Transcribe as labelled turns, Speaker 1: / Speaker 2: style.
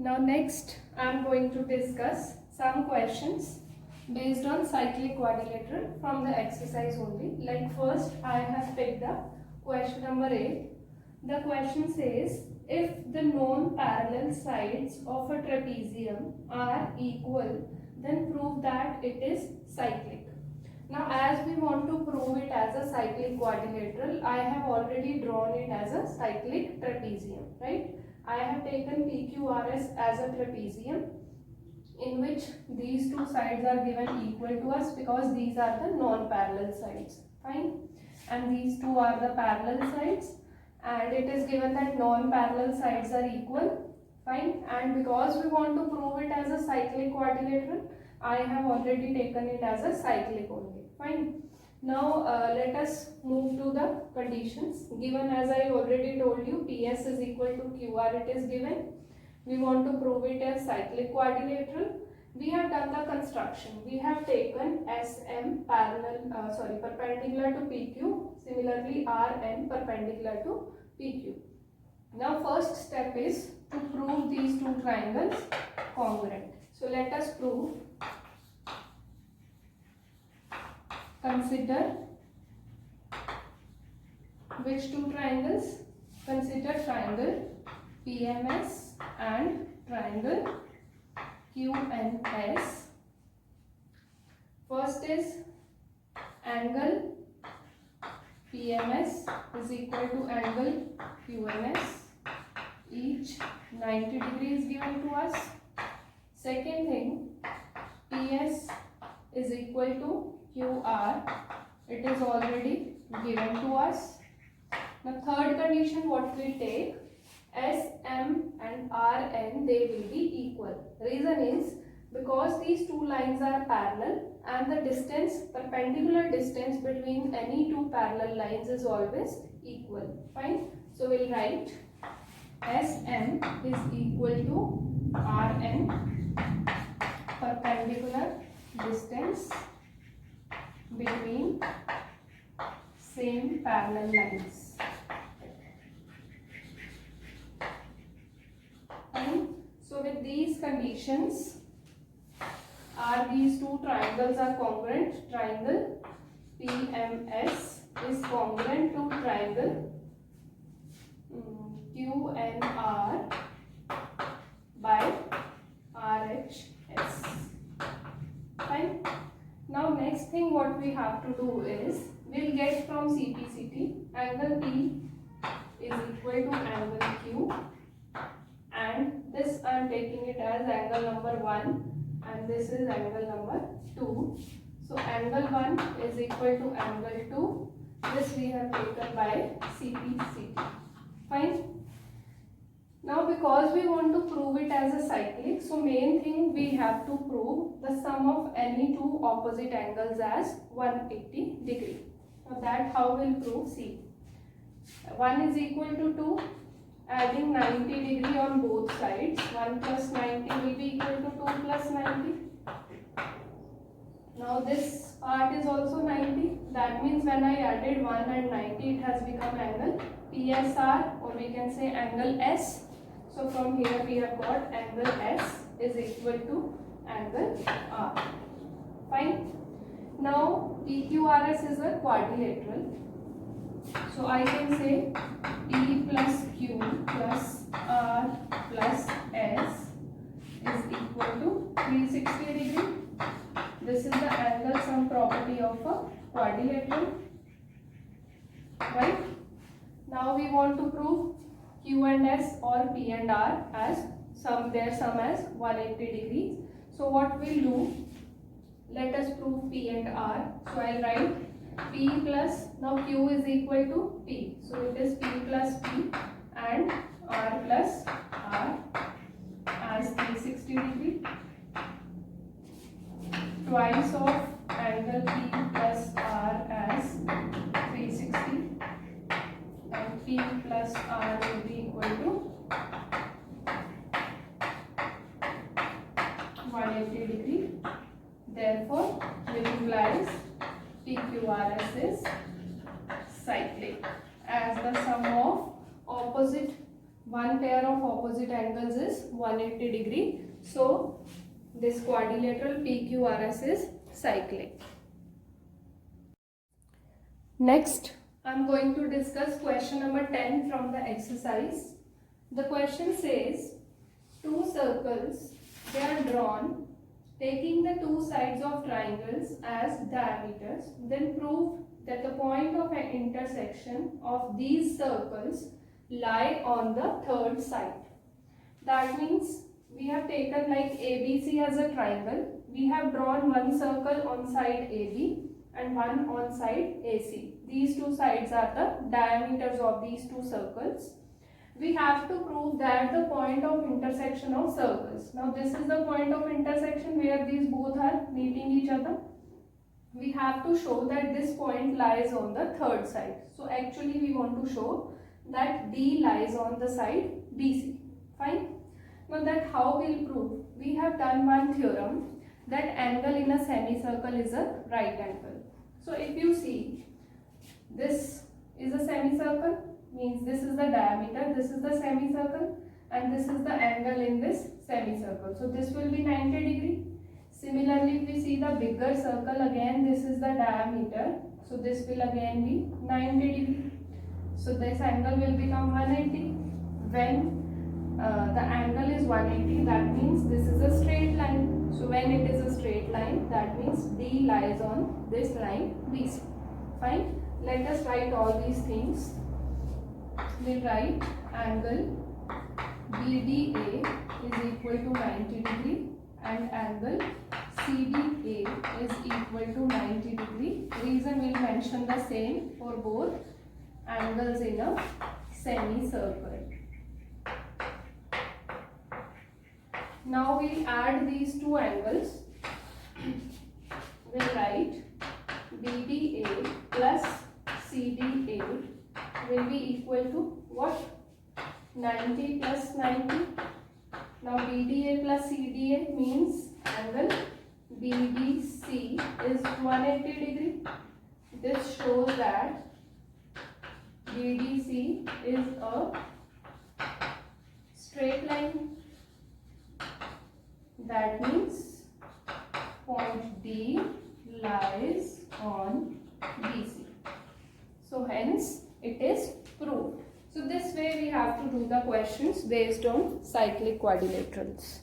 Speaker 1: Now next I am going to discuss some questions based on cyclic quadrilateral from the exercise only. Like first I have picked up question number 8. The question says if the known parallel sides of a trapezium are equal, then prove that it is cyclic. Now as we want to prove it as a cyclic quadrilateral, I have already drawn it as a cyclic trapezium, right? I have taken PQRS as a trapezium in which these two sides are given equal to us because these are the non-parallel sides, fine, and these two are the parallel sides, and it is given that non-parallel sides are equal, fine, and because we want to prove it as a cyclic quadrilateral, I have already taken it as a cyclic only, fine. Now let us move to the conditions given. As I already told you, PS is equal to QR, it is given. We want to prove it as cyclic quadrilateral. We have done the construction. We have taken SM perpendicular to PQ, similarly RN perpendicular to PQ. Now first step is to prove these two triangles congruent. So let us prove. Consider which two triangles? Consider triangle PMS and triangle QNS. First is angle PMS is equal to angle QNS, each 90 degrees given to us. Second thing, PS is equal to QR, it is already given to us. The third condition what we take, SM and RN, they will be equal. Reason is because these two lines are parallel and the distance, perpendicular distance between any two parallel lines is always equal, fine. So we'll write SM is equal to RN, perpendicular distance between same parallel lines. And so with these conditions, are these two triangles are congruent? Triangle PMS is congruent to triangle QNR by RHS. Fine. Now next thing what we have to do is, we'll get from CPCT angle P is equal to angle Q, and this I am taking it as angle number 1 and this is angle number 2. So angle 1 is equal to angle 2. This we have taken by CPCT. Fine. Now because we want to prove it as a cyclic, so main thing we have to prove the sum of any two opposite angles as 180 degree. Now that how we'll prove? See, 1 is equal to 2, adding 90 degree on both sides, 1 plus 90 will be equal to 2 plus 90. Now this part is also 90, that means when I added 1 and 90 it has become angle PSR, or we can say angle S. So from here we have got angle S is equal to angle R. Fine. Now PQRS is a quadrilateral. So I can say P plus Q plus R plus S is equal to 360 degree. This is the angle sum property of a quadrilateral. Right. Now we want to prove Q and S or P and R as their sum as 180 degrees. So what we'll do, let us prove P and R. So I'll write P plus, now Q is equal to P. So it is P plus P and R plus R as 360 degree. Twice of angle P plus R as 360. And P plus R will be equal to 180 degree. Therefore, which implies PQRS is cyclic, as the sum of one pair of opposite angles angles is 180 degree. So this quadrilateral PQRS is cyclic. Next, I am going to discuss question number 10 from the exercise. The question says, two circles, they are drawn taking the two sides of triangles as diameters. Then prove that the point of an intersection of these circles lie on the third side. That means we have taken like ABC as a triangle. We have drawn one circle on side AB and one on side AC. These two sides are the diameters of these two circles. We have to prove that the point of intersection of circles. Now this is the point of intersection where these both are meeting each other. We have to show that this point lies on the third side. So actually we want to show that D lies on the side BC. Fine. Now that how we'll prove? We have done one theorem that angle in a semicircle is a right angle. So if you see, this is a semicircle, means this is the diameter, this is the semicircle, and this is the angle in this semicircle. So this will be 90 degree. Similarly, if we see the bigger circle, again this is the diameter, so this will again be 90 degree. So this angle will become 180. When the angle is 180, that means this is a straight line. So when it is a straight line, that means D lies on this line BC. Fine. Let us write all these things. We'll write angle BDA is equal to 90 degree and angle CDA is equal to 90 degree. Reason we'll mention the same for both angles in a semicircle. Now we'll add these two angles. We'll write BDA plus CDA will be equal to what? 90 plus 90. Now BDA plus CDA means angle BDC is 180 degree. This shows that BDC is a straight line. That means point D lies on BC. So hence it is proved. So this way we have to do the questions based on cyclic quadrilaterals.